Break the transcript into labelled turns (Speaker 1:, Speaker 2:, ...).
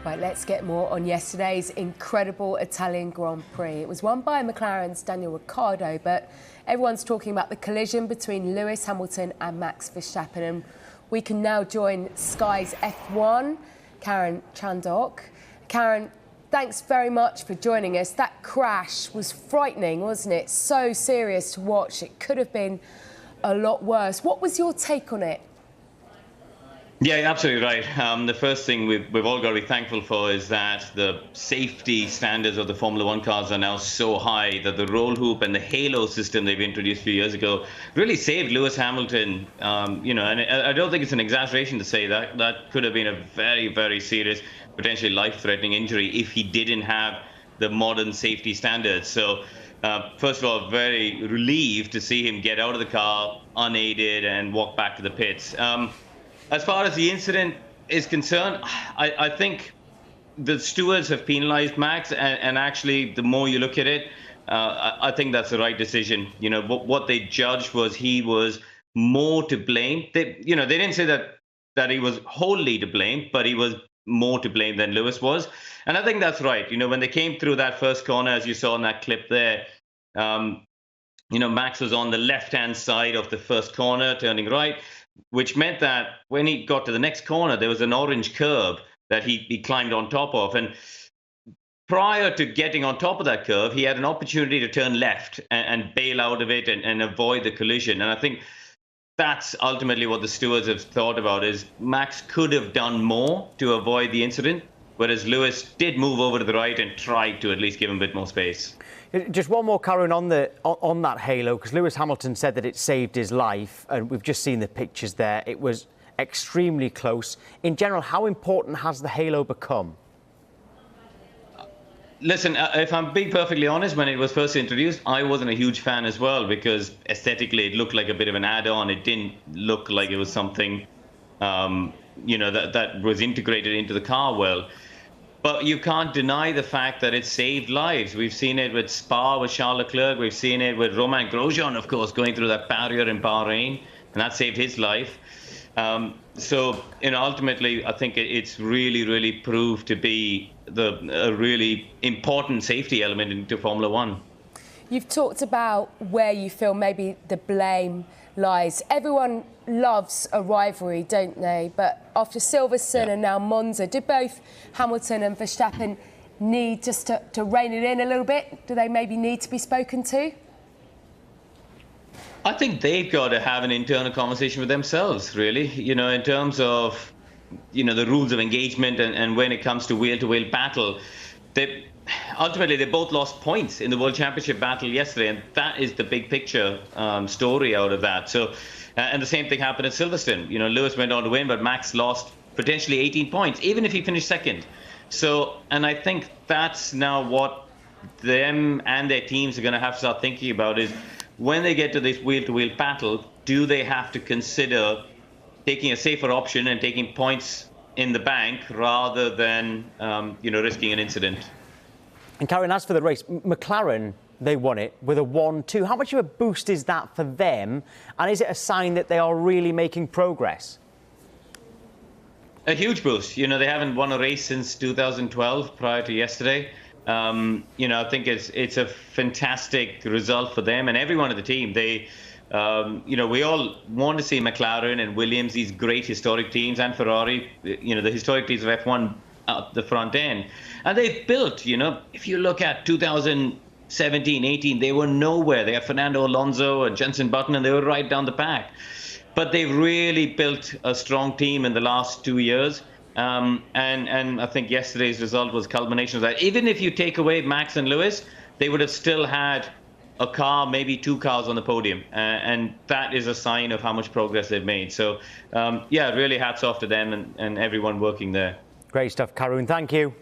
Speaker 1: Right, let's get more on yesterday's incredible Italian Grand Prix. It was won by McLaren's Daniel Ricciardo, but everyone's talking about the collision between Lewis Hamilton and Max Verstappen. And we can now join Sky's F1, Karun Chandhok. Karun, thanks very much for joining us. That crash was frightening, wasn't it? So serious to watch. It could have been a lot worse. What was your take on it?
Speaker 2: Yeah, you're absolutely right. The first thing we've all got to be thankful for is that the safety standards of the Formula One cars are now so high that the roll hoop and the halo system they've introduced a few years ago really saved Lewis Hamilton. And I don't think it's an exaggeration to say that that could have been a very, very serious, potentially life-threatening injury if he didn't have the modern safety standards. So, first of all, very relieved to see him get out of the car unaided and walk back to the pits. As far as the incident is concerned, I think the stewards have penalized Max, and actually, the more you look at it, I think that's the right decision. You know, what they judged was he was more to blame. They didn't say that he was wholly to blame, but he was more to blame than Lewis was. And I think that's right. You know, when they came through that first corner, as you saw in that clip there, Max was on the left-hand side of the first corner, turning right, which meant that when he got to the next corner, there was an orange curb that he climbed on top of. And prior to getting on top of that curve, he had an opportunity to turn left and bail out of it and avoid the collision. And I think that's ultimately what the stewards have thought about, is Max could have done more to avoid the incident, whereas Lewis did move over to the right and tried to at least give him a bit more space.
Speaker 3: Just one more, Karun, on that halo, because Lewis Hamilton said that it saved his life, and we've just seen the pictures there. It was extremely close. In general, how important has the halo become?
Speaker 2: Listen, if I'm being perfectly honest, when it was first introduced, I wasn't a huge fan as well, because aesthetically it looked like a bit of an add-on. It didn't look like it was something, that was integrated into the car well. But you can't deny the fact that it saved lives. We've seen it with Spa, with Charles Leclerc. We've seen it with Romain Grosjean, of course, going through that barrier in Bahrain, and that saved his life. Ultimately, I think it's really, really proved to be a really important safety element into Formula One.
Speaker 1: You've talked about where you feel maybe the blame lies. Everyone loves a rivalry, don't they? But after Silverstone and now Monza, do both Hamilton and Verstappen need just to rein it in a little bit? Do they maybe need to be spoken to?
Speaker 2: I think they've got to have an internal conversation with themselves, really, in terms of, the rules of engagement and when it comes to wheel-to-wheel battle. Ultimately, they both lost points in the World Championship battle yesterday, and that is the big picture story out of that. So, and the same thing happened at Silverstone. Lewis went on to win, but Max lost potentially 18 points, even if he finished second. So, and I think that's now what them and their teams are going to have to start thinking about, is when they get to this wheel-to-wheel battle, do they have to consider taking a safer option and taking points in the bank rather than, risking an incident?
Speaker 3: And Karun, as for the race, McLaren, they won it with a 1-2. How much of a boost is that for them? And is it a sign that they are really making progress?
Speaker 2: A huge boost. They haven't won a race since 2012, prior to yesterday. I think it's a fantastic result for them and everyone at the team. They, we all want to see McLaren and Williams, these great historic teams, and Ferrari, the historic teams of F1 at the front end. And they've built, if you look at 2017, 18, they were nowhere. They had Fernando Alonso and Jenson Button, and they were right down the pack. But they've really built a strong team in the last 2 years. And I think yesterday's result was culmination of that. Even if you take away Max and Lewis, they would have still had a car, maybe two cars on the podium. And that is a sign of how much progress they've made. So, really hats off to them and everyone working there.
Speaker 3: Great stuff, Karun. Thank you.